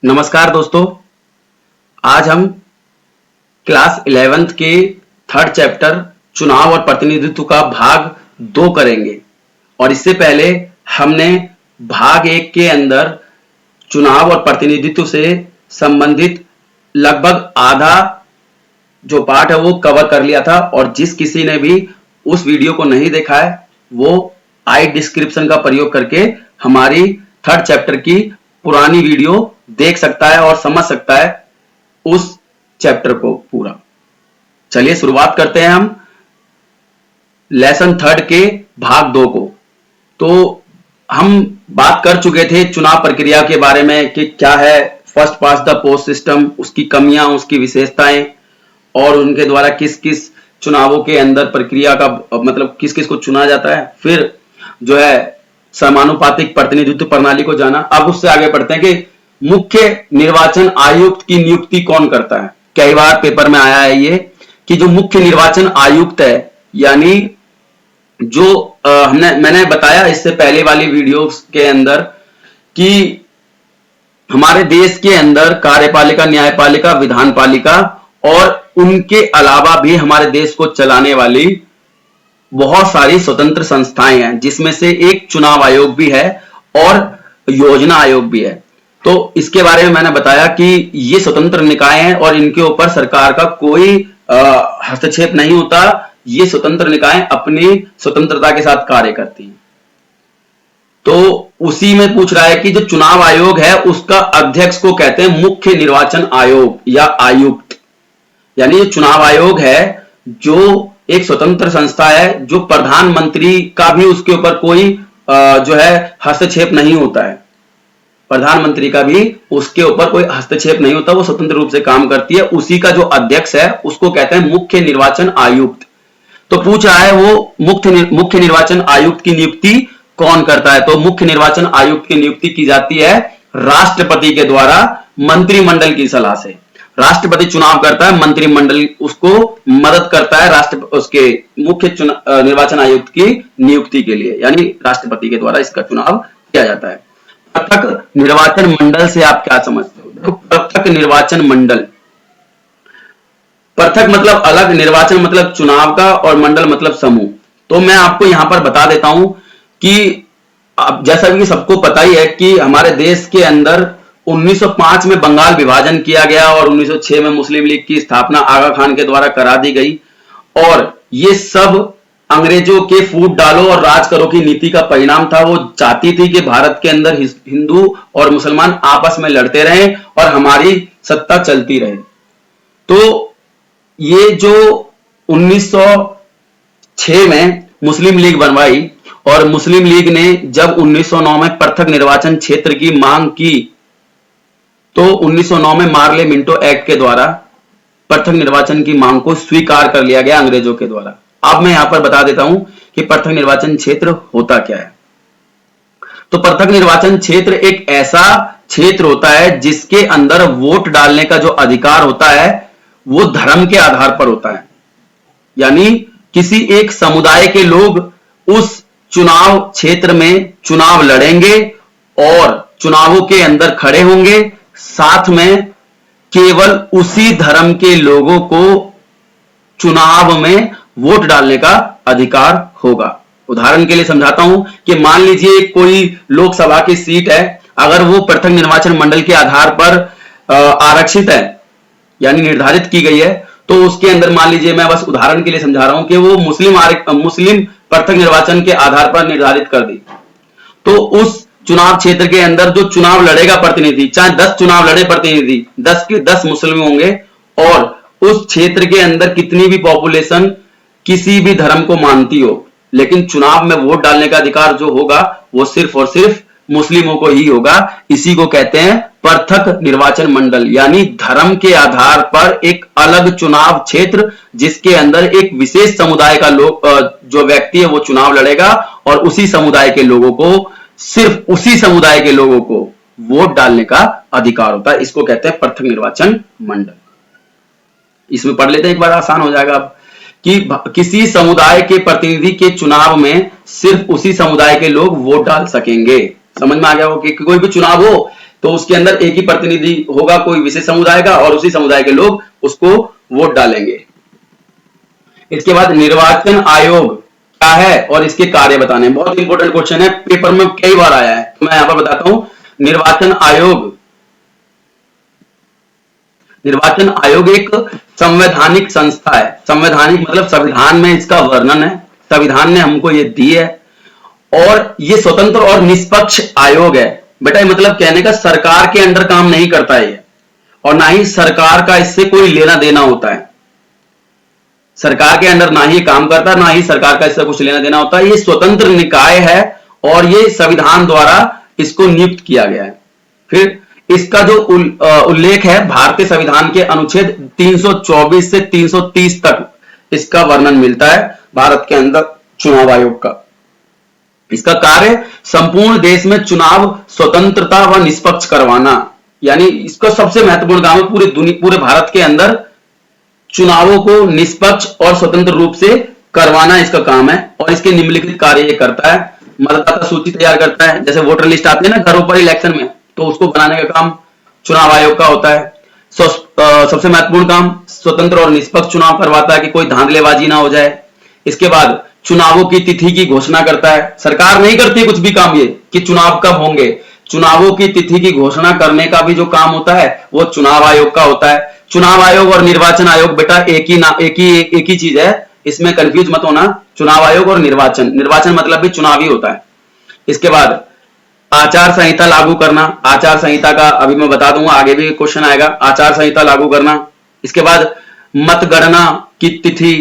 नमस्कार दोस्तों। आज हम क्लास 11th के थर्ड चैप्टर चुनाव और प्रतिनिधित्व का भाग 2 करेंगे। और इससे पहले हमने भाग 1 के अंदर चुनाव और प्रतिनिधित्व से संबंधित लगभग आधा जो पार्ट है वो कवर कर लिया था। और जिस किसी ने भी उस वीडियो को नहीं देखा है वो आई डिस्क्रिप्शन का प्रयोग करके हमारी थर्ड चैप्टर की पुरानी वीडियो देख सकता है और समझ सकता है उस चैप्टर को पूरा। चलिए शुरुआत करते हैं हम लेसन थर्ड के भाग 2 को। तो हम बात कर चुके थे चुनाव प्रक्रिया के बारे में कि क्या है first past the post system, उसकी कमियां, उसकी विशेषताएं और उनके द्वारा किस किस चुनावों के अंदर प्रक्रिया का मतलब किस किस को चुना जाता है। फिर जो है समानुपातिक प्रतिनिधित्व प्रणाली को जाना। अब उससे आगे बढ़ते हैं कि मुख्य निर्वाचन आयुक्त की नियुक्ति कौन करता है। कई बार पेपर में आया है ये कि जो मुख्य निर्वाचन आयुक्त है, यानी जो मैंने बताया इससे पहले वाली वीडियोस के अंदर कि हमारे देश के अंदर कार्यपालिका, न्यायपालिका, विधानपालिका और उनके अलावा भी हमारे देश को चलाने वाली बहुत सारी स्वतंत्र संस्थाएं हैं, जिसमें से एक चुनाव आयोग भी है और योजना आयोग भी है। तो इसके बारे में मैंने बताया कि ये स्वतंत्र निकाय हैं और इनके ऊपर सरकार का कोई हस्तक्षेप नहीं होता। ये स्वतंत्र निकाय अपनी स्वतंत्रता के साथ कार्य करती हैं। तो उसी में पूछ रहा है कि जो चुनाव आयोग है उसका अध्यक्ष को कहते हैं मुख्य निर्वाचन आयोग या आयुक्त। यानी ये चुनाव आयोग है जो एक स्वतंत्र संस्था है, जो प्रधानमंत्री का भी उसके ऊपर कोई जो है हस्तक्षेप नहीं होता है। प्रधानमंत्री का भी उसके ऊपर कोई हस्तक्षेप नहीं होता, वो स्वतंत्र रूप से काम करती है। उसी का जो अध्यक्ष है उसको कहते हैं मुख्य निर्वाचन आयुक्त। तो पूछ रहा है वो मुख्य निर्वाचन आयुक्त की नियुक्ति कौन करता है। तो मुख्य निर्वाचन आयुक्त की नियुक्ति की जाती है राष्ट्रपति के द्वारा मंत्रिमंडल की सलाह से। राष्ट्रपति चुनाव करता है, मंत्रिमंडल उसको मदद करता है उसके मुख्य निर्वाचन आयुक्त की नियुक्ति के लिए, यानी राष्ट्रपति के द्वारा इसका चुनाव किया जाता है। पृथक निर्वाचन मंडल से आप क्या समझते हो? तो पृथक निर्वाचन मंडल, पृथक मतलब अलग, निर्वाचन मतलब चुनाव का और मंडल मतलब समूह। तो मैं आपको यहां पर बता देता हूं कि जैसा कि सबको पता ही है कि हमारे देश के अंदर 1905 में बंगाल विभाजन किया गया और 1906 में मुस्लिम लीग की स्थापना आगा खान के द्वारा करा दी गई। और ये सब अंग्रेजों के फूट डालो और राज करो की नीति का परिणाम था। वो चाहती थी कि भारत के अंदर हिंदू और मुसलमान आपस में लड़ते रहें और हमारी सत्ता चलती रहे। तो ये जो 1906 में मुस्लिम लीग बनवाई और मुस्लिम लीग ने जब 1909 में पृथक निर्वाचन क्षेत्र की मांग की तो 1909 में मार्ले मिंटो एक्ट के द्वारा पृथक निर्वाचन की मांग को स्वीकार कर लिया गया अंग्रेजों के द्वारा। अब मैं यहां पर बता देता हूं कि पृथक निर्वाचन क्षेत्र होता क्या है। तो पृथक निर्वाचन क्षेत्र एक ऐसा क्षेत्र होता है जिसके अंदर वोट डालने का जो अधिकार होता है वो धर्म के आधार पर होता है। यानी किसी एक समुदाय के लोग उस चुनाव क्षेत्र में चुनाव लड़ेंगे और चुनावों के अंदर खड़े होंगे, साथ में केवल उसी धर्म के लोगों को चुनाव में वोट डालने का अधिकार होगा। उदाहरण के लिए समझाता हूं कि मान लीजिए कोई लोकसभा की सीट है, अगर वो पृथक निर्वाचन मंडल के आधार पर आरक्षित है यानी निर्धारित की गई है, तो उसके अंदर मान लीजिए, मैं बस उदाहरण के लिए समझा रहा हूं कि वो मुस्लिम पृथक निर्वाचन के आधार पर निर्धारित कर दी, तो उस चुनाव क्षेत्र के अंदर जो चुनाव लड़ेगा प्रतिनिधि, चाहे 10 चुनाव लड़े प्रतिनिधि, 10 के 10 मुस्लिम होंगे और उस क्षेत्र के अंदर कितनी भी पॉपुलेशन किसी भी धर्म को मानती हो, लेकिन चुनाव में वोट डालने का अधिकार जो होगा वो सिर्फ और सिर्फ मुस्लिमों को ही होगा। इसी को कहते हैं पृथक निर्वाचन मंडल, यानी धर्म के आधार पर एक अलग चुनाव क्षेत्र जिसके अंदर एक विशेष समुदाय का लोग जो व्यक्ति है वो चुनाव लड़ेगा और उसी समुदाय के लोगों को, सिर्फ उसी समुदाय के लोगों को वोट डालने का अधिकार होता है। इसको कहते हैं पृथक निर्वाचन मंडल। इसमें पढ़ लेते हैं एक बार, आसान हो जाएगा अब, कि किसी समुदाय के प्रतिनिधि के चुनाव में सिर्फ उसी समुदाय के लोग वोट डाल सकेंगे। समझ में आ गया हो कि कोई भी चुनाव हो तो उसके अंदर एक ही प्रतिनिधि होगा कोई विशेष समुदाय का, और उसी समुदाय के लोग उसको वोट डालेंगे। इसके बाद निर्वाचन आयोग क्या है और इसके कार्य बताने। बहुत इंपॉर्टेंट क्वेश्चन है, पेपर में कई बार आया है, तो मैं यहां पर बताता हूं। निर्वाचन आयोग एक संवैधानिक संस्था है। संवैधानिक मतलब संविधान में इसका वर्णन है, संविधान ने हमको ये दी है, और ये स्वतंत्र और निष्पक्ष आयोग है। बेटा मतलब कहने का सरकार के अंडर काम नहीं करता है, और ना ही सरकार का इससे कोई लेना देना होता है। सरकार के अंडर ना ही काम करता, ना ही सरकार का इससे कुछ लेना देना होता है। ये स्वतंत्र निकाय है और ये संविधान द्वारा इसको नियुक्त किया गया है। फिर इसका जो उल्लेख है भारतीय संविधान के अनुच्छेद 324 से 330 तक इसका वर्णन मिलता है भारत के अंदर चुनाव आयोग का। इसका कार्य संपूर्ण देश में चुनाव स्वतंत्रता व निष्पक्ष करवाना, यानी इसका सबसे महत्वपूर्ण काम है पूरे भारत के अंदर चुनावों को निष्पक्ष और स्वतंत्र रूप से करवाना इसका काम है। और इसके निम्नलिखित कार्य ये करता है। मतदाता सूची तैयार करता है, जैसे वोटर लिस्ट आती है ना घरों पर इलेक्शन में, तो उसको बनाने का काम चुनाव आयोग का होता है। सबसे महत्वपूर्ण काम स्वतंत्र और निष्पक्ष चुनाव करवाता है कि कोई धांधलेबाजी ना हो जाए। इसके बाद चुनावों की तिथि की घोषणा करता है। सरकार नहीं करती कुछ भी काम ये कि चुनाव कब होंगे, चुनावों की तिथि की घोषणा करने का भी जो काम होता है वो चुनाव आयोग का होता है। चुनाव आयोग और निर्वाचन आयोग बेटा एक ही चीज है, इसमें कंफ्यूज मत होना। चुनाव आयोग और निर्वाचन मतलब भी चुनावी होता है। इसके बाद आचार संहिता लागू करना। आचार संहिता का अभी मैं बता दूंगा, आगे भी क्वेश्चन आएगा। आचार संहिता लागू करना। इसके बाद मतगणना की तिथि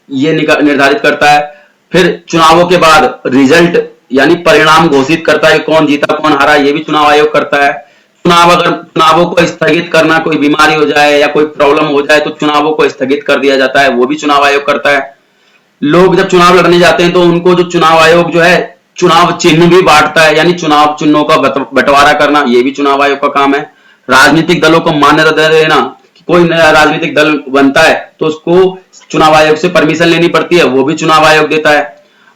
ये निर्धारित करता है। फिर चुनावों के बाद रिजल्ट यानी परिणाम घोषित करता है, कौन जीता कौन हारा, ये भी चुनाव आयोग करता है। चुनावों को स्थगित करना, कोई बीमारी हो जाए या कोई प्रॉब्लम हो जाए तो चुनावों को स्थगित कर दिया जाता है, वो भी चुनाव आयोग करता है। लोग जब चुनाव लड़ने जाते हैं तो उनको जो चुनाव आयोग जो है चुनाव चिन्ह भी बांटता है, यानी चुनाव चिन्हों का बंटवारा करना, ये भी चुनाव आयोग का काम है। राजनीतिक दलों को मान्यता दे देना, कोई नया राजनीतिक दल बनता है तो उसको चुनाव आयोग से परमिशन लेनी पड़ती है, वो भी चुनाव आयोग देता है।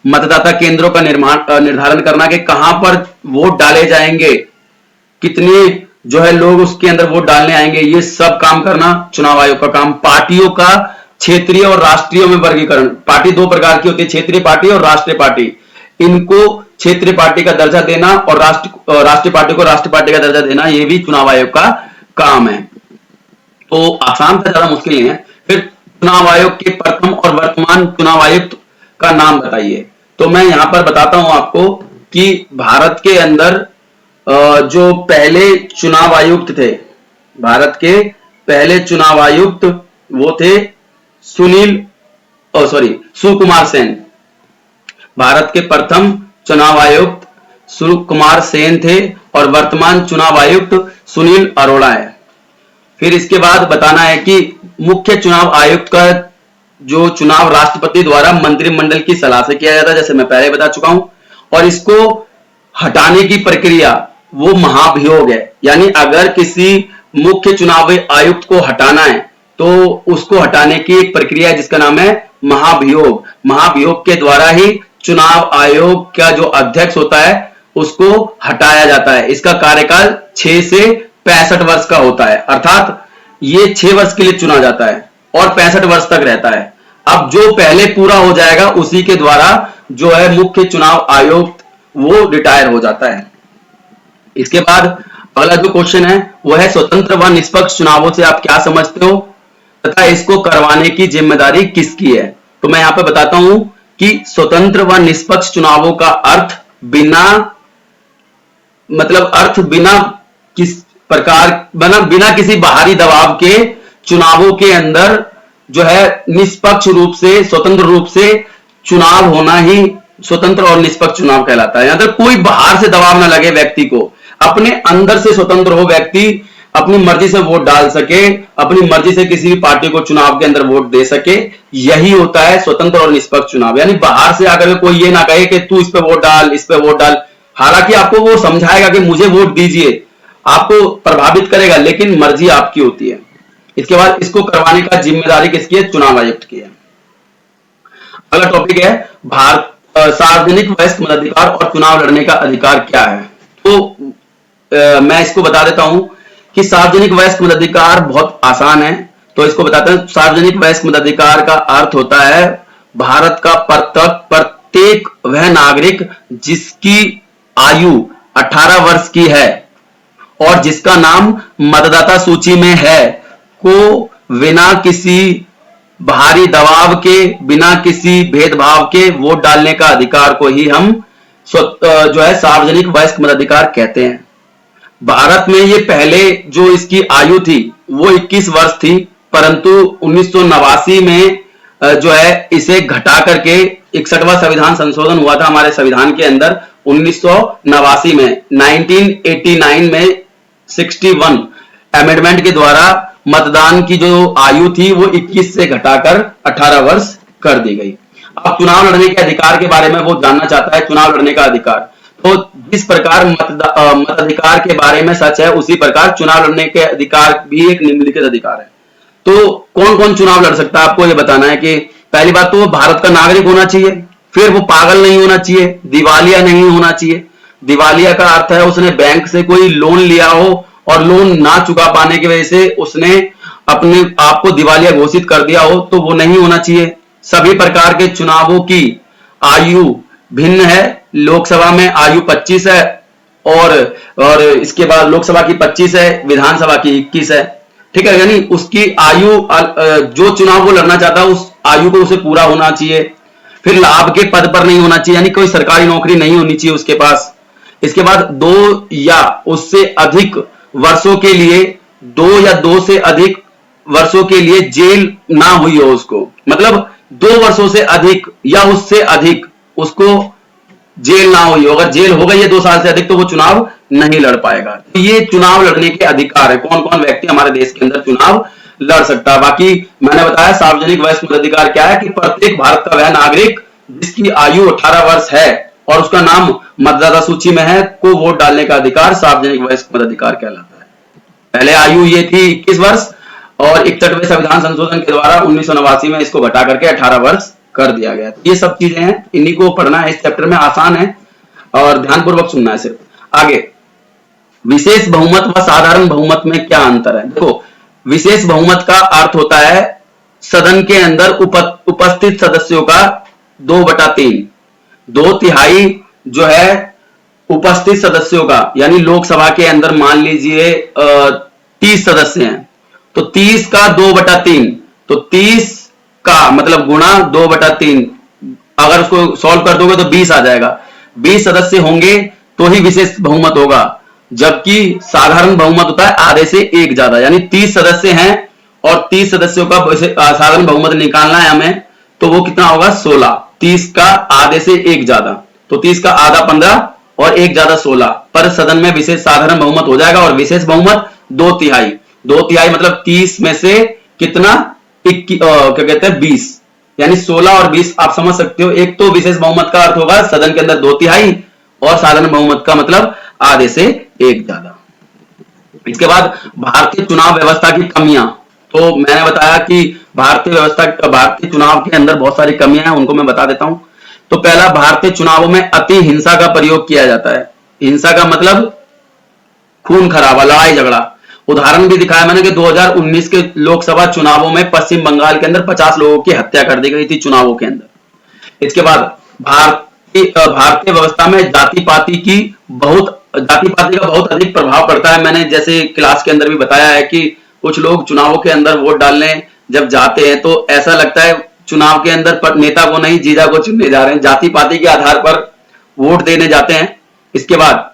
मतदाता केंद्रों का निर्धारण करना कि कहां पर वोट डाले जाएंगे, कितने जो है लोग उसके अंदर वोट डालने आएंगे, ये सब काम करना चुनाव आयोग का काम। पार्टियों का क्षेत्रीय और राष्ट्रीय में वर्गीकरण। पार्टी दो प्रकार की होती है, क्षेत्रीय पार्टी और राष्ट्रीय पार्टी। इनको क्षेत्रीय पार्टी का दर्जा देना और राष्ट्रीय पार्टी को राष्ट्रीय पार्टी का दर्जा देना, ये भी चुनाव आयोग का काम है। तो आसान से ज्यादा मुश्किल नहीं है। फिर चुनाव आयोग के प्रथम और वर्तमान चुनाव आयुक्त का नाम बताइए। तो मैं यहां पर बताता हूं आपको कि भारत के अंदर जो पहले चुनाव आयुक्त थे, भारत के पहले चुनाव आयुक्त वो थे सुकुमार सेन। भारत के प्रथम चुनाव आयुक्त सुकुमार सेन थे और वर्तमान चुनाव आयुक्त सुनील अरोड़ा है। फिर इसके बाद बताना है कि मुख्य चुनाव आयुक्त का जो चुनाव राष्ट्रपति द्वारा मंत्रिमंडल की सलाह से किया जाता है, जैसे मैं पहले बता चुका हूं। और इसको हटाने की प्रक्रिया वो महाभियोग है, यानी अगर किसी मुख्य चुनाव आयुक्त को हटाना है तो उसको हटाने की एक प्रक्रिया है जिसका नाम है महाभियोग। महाभियोग के द्वारा ही चुनाव आयोग का जो अध्यक्ष होता है उसको हटाया जाता है। इसका कार्यकाल 6 से 65 वर्ष का होता है, अर्थात ये 6 वर्ष के लिए चुना जाता है और 65 वर्ष तक रहता है। अब जो पहले पूरा हो जाएगा उसी के द्वारा जो है मुख्य चुनाव आयुक्त वो रिटायर हो जाता है। इसके बाद अगला जो क्वेश्चन है वो है स्वतंत्र व निष्पक्ष चुनावों से आप क्या समझते हो तथा इसको करवाने की जिम्मेदारी किसकी है। तो मैं यहां पे बताता हूं कि स्वतंत्र व निष्पक्ष चुनावों का अर्थ बिना किसी बाहरी दबाव के चुनावों के अंदर जो है निष्पक्ष रूप से स्वतंत्र रूप से चुनाव होना ही स्वतंत्र और निष्पक्ष चुनाव कहलाता है। यहां कोई बाहर से दबाव ना लगे, व्यक्ति को अपने अंदर से स्वतंत्र हो, व्यक्ति अपनी मर्जी से वोट डाल सके, अपनी मर्जी से किसी भी पार्टी को चुनाव के अंदर वोट दे सके, यही होता है स्वतंत्र और निष्पक्ष चुनाव। यानी बाहर से आकर कोई ये ना कहे कि तू इस पे वोट डाल, इस पे वोट डाल। हालांकि आपको वो समझाएगा कि मुझे वोट दीजिए, आपको प्रभावित करेगा, लेकिन मर्जी आपकी होती है। इसके बाद इसको करवाने का जिम्मेदारी किसकी है? चुनाव आयुक्त की है। अगला टॉपिक है भारत सार्वजनिक वयस्क मताधिकार और चुनाव लड़ने का अधिकार क्या है। तो मैं इसको बता देता हूं कि सार्वजनिक वयस्क मताधिकार बहुत आसान है। तो इसको बताते हैं। सार्वजनिक वयस्क मताधिकार का अर्थ होता है भारत का प्रत्येक वह नागरिक जिसकी आयु 18 वर्ष की है और जिसका नाम मतदाता सूची में है को बिना किसी भारी दबाव के, बिना किसी भेदभाव के वोट डालने का अधिकार को ही हम जो है सार्वजनिक वयस्क मताधिकार कहते हैं। भारत में ये पहले जो इसकी आयु थी वो 21 वर्ष थी, परंतु 1989 में जो है इसे घटा करके 61वां संविधान संशोधन हुआ था हमारे संविधान के अंदर 1989 में 1989 में 61 अमेंडमेंट के द्वारा मतदान की जो आयु थी वो 21 से घटाकर 18 वर्ष कर दी गई। अब चुनाव लड़ने के अधिकार के बारे में वो जानना चाहता है, चुनाव लड़ने का अधिकार। तो जिस प्रकार मताधिकार के बारे में सच है, उसी प्रकार चुनाव लड़ने के अधिकार भी एक निम्नलिखित अधिकार है। तो कौन कौन चुनाव लड़ सकता है, आपको ये बताना है कि पहली बात तो भारत का नागरिक होना चाहिए, फिर वो पागल नहीं होना चाहिए, दिवालिया नहीं होना चाहिए। दिवालिया का अर्थ है उसने बैंक से कोई लोन लिया हो और लोन ना चुका पाने की वजह से उसने अपने आप को दिवालिया घोषित कर दिया हो, तो वो नहीं होना चाहिए। सभी प्रकार के चुनावों की आयु भिन्न है। लोकसभा में आयु 25 है और इसके बाद लोकसभा की 25 है, विधानसभा की 21 है। ठीक है, यानी उसकी आयु जो चुनाव वो लड़ना चाहता है उस आयु को उसे पूरा होना चाहिए। फिर लाभ के पद पर नहीं होना चाहिए, यानी कोई सरकारी नौकरी नहीं होनी चाहिए उसके पास। इसके बाद 2 या उससे अधिक वर्षों के लिए 2 या 2 से अधिक वर्षों के लिए जेल ना हुई हो उसको, मतलब 2 वर्षों से अधिक या उससे अधिक उसको जेल ना हुई हो। अगर जेल हो गई है 2 साल से अधिक तो वो चुनाव नहीं लड़ पाएगा। तो ये चुनाव लड़ने के अधिकार है, कौन कौन व्यक्ति हमारे देश के अंदर चुनाव लड़ सकता है। बाकी मैंने बताया सार्वजनिक वयस्क मताधिकार क्या है कि प्रत्येक भारत का वह नागरिक जिसकी आयु 18 वर्ष है और उसका नाम मतदाता सूची में है को वोट डालने का अधिकार सार्वजनिक वयस्क मताधिकार कहलाता है। पहले आयु ये थी 21 वर्ष और 61वें संविधान संशोधन के द्वारा 1989 में इसको घटा करके 18 वर्ष कर दिया गया। ये सब चीजें हैं, इन्हीं को पढ़ना है इस चैप्टर में, आसान है और ध्यानपूर्वक सुनना है सिर्फ। आगे विशेष बहुमत व साधारण बहुमत में क्या अंतर है। देखो, विशेष बहुमत का अर्थ होता है सदन के अंदर उपस्थित सदस्यों का 2/3, 2/3 जो है उपस्थित सदस्यों का, यानी लोकसभा के अंदर मान लीजिए 30 सदस्य हैं तो 30 का 2/3, तो 30 का मतलब गुणा 2/3, अगर उसको सॉल्व कर दोगे तो 20 आ जाएगा। 20 सदस्य होंगे तो ही विशेष बहुमत होगा, जबकि साधारण बहुमत होता है आधे से एक ज्यादा, यानी 30 सदस्य हैं और 30 सदस्यों का साधारण बहुमत निकालना है हमें, तो वो कितना होगा 16। 30 का आधे से एक ज्यादा, तो 30 का आधा 15 और एक ज्यादा 16 पर सदन में विशेष साधारण बहुमत हो जाएगा। और विशेष बहुमत 2/3, 2/3 मतलब 30 में से कितना क्या कहते हैं 20, यानी 16 और 20 आप समझ सकते हो। एक तो विशेष बहुमत का अर्थ होगा सदन के अंदर 2/3 और साधारण बहुमत का मतलब आधे से एक ज्यादा। इसके बाद भारतीय चुनाव व्यवस्था की कमियां, तो मैंने बताया कि भारतीय चुनाव के अंदर बहुत सारी कमियां हैं, उनको मैं बता देता हूं। तो पहला, भारतीय चुनावों में अति हिंसा का प्रयोग किया जाता है। हिंसा का मतलब खून खराबा, लड़ाई झगड़ा। उदाहरण भी दिखाया मैंने कि 2019 के लोकसभा चुनावों में पश्चिम बंगाल के अंदर 50 लोगों की हत्या कर दी गई थी चुनावों के अंदर। इसके बाद भारतीय व्यवस्था में जाति पाति का बहुत अधिक प्रभाव पड़ता है। मैंने जैसे क्लास के अंदर भी बताया है कि कुछ लोग चुनावों के अंदर वोट डालने जब जाते हैं तो ऐसा लगता है चुनाव के अंदर नेता को नहीं जीजा को चुनने जा रहे हैं, जाति पाति के आधार पर वोट देने जाते हैं। इसके बाद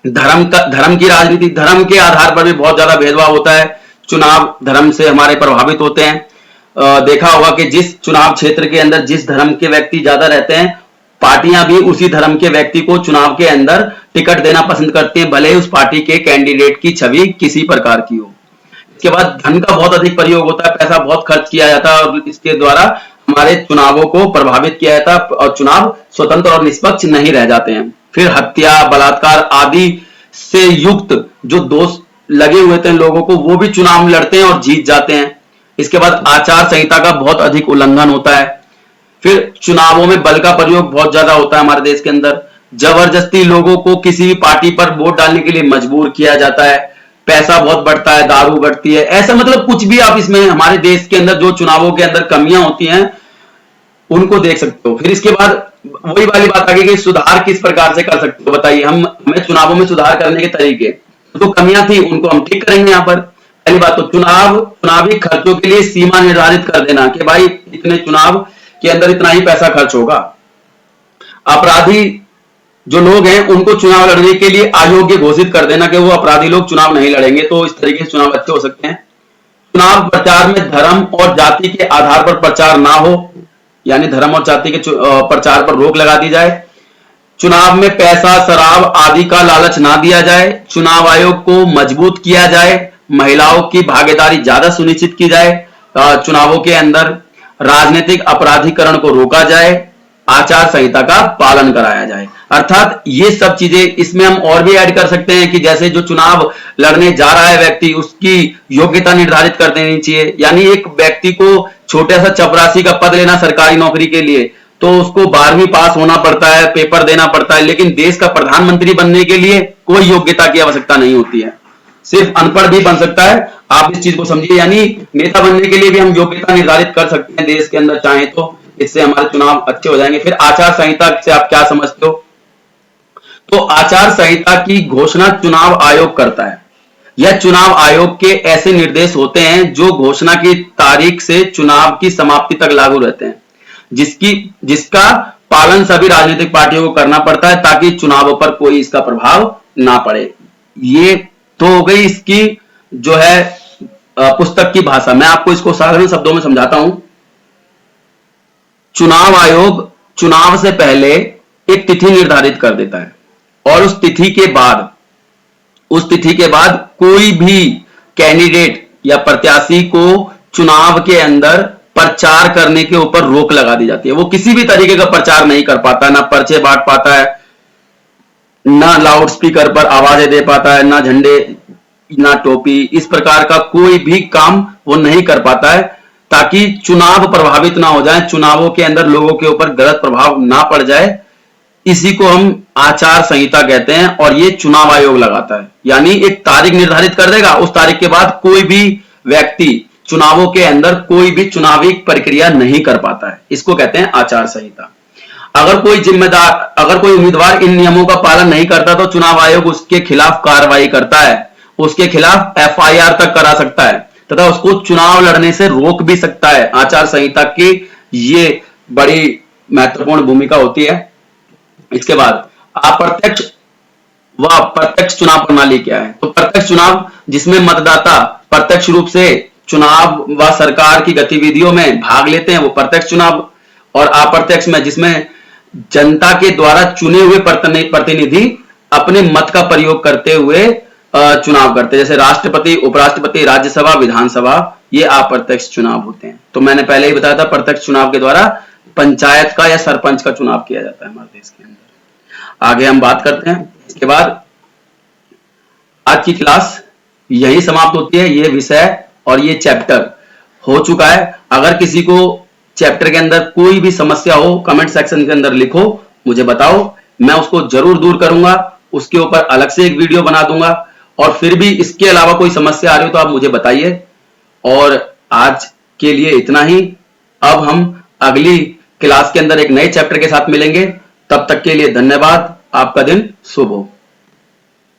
धर्म की राजनीति, धर्म के आधार पर भी बहुत ज्यादा भेदभाव होता है। चुनाव धर्म से हमारे प्रभावित होते हैं। देखा होगा कि जिस चुनाव क्षेत्र के अंदर जिस धर्म के व्यक्ति ज्यादा रहते हैं, पार्टियां भी उसी धर्म के व्यक्ति को चुनाव के अंदर टिकट देना पसंद करती हैं, भले उस पार्टी के कैंडिडेट की छवि किसी प्रकार की हो। इसके बाद धन का बहुत अधिक प्रयोग होता है, पैसा बहुत खर्च किया जाता है और इसके द्वारा हमारे चुनावों को प्रभावित किया जाता है और चुनाव स्वतंत्र और निष्पक्ष नहीं रह जाते हैं। फिर हत्या, बलात्कार आदि से युक्त जो दोष लगे हुए थे लोगों को, वो भी चुनाव लड़ते हैं और जीत जाते हैं। इसके बाद आचार संहिता का बहुत अधिक उल्लंघन होता है। फिर चुनावों में बल का प्रयोग बहुत ज्यादा होता है हमारे देश के अंदर। जबरदस्ती लोगों को किसी भी पार्टी पर वोट डालने के लिए मजबूर किया जाता है, पैसा बहुत बढ़ता है, दारू बढ़ती है, ऐसा मतलब कुछ भी आप इसमें हमारे देश के अंदर जो चुनावों के अंदर कमियां होती हैं उनको देख सकते हो। फिर इसके बाद वही वाली बात आ गई कि सुधार किस प्रकार से कर सकते हो, बताइए। हमें चुनावों में सुधार करने के तरीके, तो कमियां थी उनको हम ठीक करेंगे। यहाँ पर पहली बात तो चुनावी खर्चों के लिए सीमा निर्धारित कर देना कि भाई इतने चुनाव के अंदर इतना ही पैसा खर्च होगा। अपराधी जो लोग हैं उनको चुनाव लड़ने के लिए अयोग्य घोषित कर देना कि वो अपराधी लोग चुनाव नहीं लड़ेंगे, तो इस तरीके से चुनाव अच्छे हो सकते हैं। चुनाव प्रचार में धर्म और जाति के आधार पर प्रचार ना हो, यानी धर्म और जाति के प्रचार पर रोक लगा दी जाए। चुनाव में पैसा, शराब आदि का लालच ना दिया जाए। चुनाव आयोग को मजबूत किया जाए। महिलाओं की भागीदारी ज्यादा सुनिश्चित की जाए। चुनावों के अंदर राजनीतिक अपराधीकरण को रोका जाए। आचार संहिता का पालन कराया जाए। अर्थात ये सब चीजें इसमें हम और भी ऐड कर सकते हैं कि जैसे जो चुनाव लड़ने जा रहा है व्यक्ति, उसकी योग्यता निर्धारित कर देनी चाहिए। यानी एक व्यक्ति को छोटा सा चपरासी का पद लेना सरकारी नौकरी के लिए, तो उसको 12वीं पास होना पड़ता है, पेपर देना पड़ता है, लेकिन देश का प्रधानमंत्री बनने के लिए कोई योग्यता की आवश्यकता नहीं होती है, सिर्फ अनपढ़ भी बन सकता है। आप इस चीज को समझिए, यानी नेता बनने के लिए भी हम योग्यता निर्धारित कर सकते हैं देश के अंदर चाहे तो, इससे हमारे चुनाव अच्छे हो जाएंगे। फिर आचार संहिता से आप क्या समझते हो? तो आचार संहिता की घोषणा चुनाव आयोग करता है। यह चुनाव आयोग के ऐसे निर्देश होते हैं जो घोषणा की तारीख से चुनाव की समाप्ति तक लागू रहते हैं, जिसका पालन सभी राजनीतिक पार्टियों को करना पड़ता है ताकि चुनावों पर कोई इसका प्रभाव ना पड़े। ये तो हो गई इसकी जो है पुस्तक की भाषा। मैं आपको इसको साधारण शब्दों में समझाता हूं। चुनाव आयोग चुनाव से पहले एक तिथि निर्धारित कर देता है और उस तिथि के बाद कोई भी कैंडिडेट या प्रत्याशी को चुनाव के अंदर प्रचार करने के ऊपर रोक लगा दी जाती है। वो किसी भी तरीके का प्रचार नहीं कर पाता, ना पर्चे बांट पाता है, ना लाउड स्पीकर पर आवाजें दे पाता है, ना झंडे, ना टोपी, इस प्रकार का कोई भी काम वो नहीं कर पाता है ताकि चुनाव प्रभावित ना हो जाए, चुनावों के अंदर लोगों के ऊपर गलत प्रभाव ना पड़ जाए। इसी को हम आचार संहिता कहते हैं और ये चुनाव आयोग लगाता है। यानी एक तारीख निर्धारित कर देगा, उस तारीख के बाद कोई भी व्यक्ति चुनावों के अंदर कोई भी चुनावी प्रक्रिया नहीं कर पाता है। इसको कहते हैं आचार संहिता। अगर कोई उम्मीदवार इन नियमों का पालन नहीं करता तो चुनाव आयोग उसके खिलाफ कार्रवाई करता है, उसके खिलाफ FIR तक करा सकता है तथा उसको चुनाव लड़ने से रोक भी सकता है। आचार संहिता की ये बड़ी महत्वपूर्ण भूमिका होती है। इसके बाद अप्रत्यक्ष व प्रत्यक्ष चुनाव प्रणाली क्या है? तो प्रत्यक्ष चुनाव जिसमें मतदाता प्रत्यक्ष रूप से चुनाव व सरकार की गतिविधियों में भाग लेते हैं, वो प्रत्यक्ष चुनाव। और अप्रत्यक्ष में जिसमें जनता के द्वारा चुने हुए प्रतिनिधि अपने मत का प्रयोग करते हुए चुनाव करते हैं, जैसे राष्ट्रपति, उपराष्ट्रपति, राज्यसभा, विधानसभा, ये अप्रत्यक्ष चुनाव होते हैं। तो मैंने पहले ही बताया था प्रत्यक्ष चुनाव के द्वारा पंचायत का या सरपंच का चुनाव किया जाता है हमारे देश के अंदर। आगे हम बात करते हैं। इसके बाद आज की क्लास यही समाप्त होती है। ये विषय और ये चैप्टर हो चुका है। अगर किसी को चैप्टर के अंदर कोई भी समस्या हो, कमेंट सेक्शन के अंदर लिखो, मुझे बताओ, मैं उसको जरूर दूर करूंगा। उसके ऊपर अलग से एक वीडियो बना दूंगा। और फिर भी इसके अलावा कोई समस्या आ रही हो तो आप मुझे बताइए। और आज के लिए इतना ही। अब हम अगली क्लास के अंदर एक नए चैप्टर के साथ मिलेंगे। तब तक के लिए धन्यवाद। आपका दिन शुभ हो।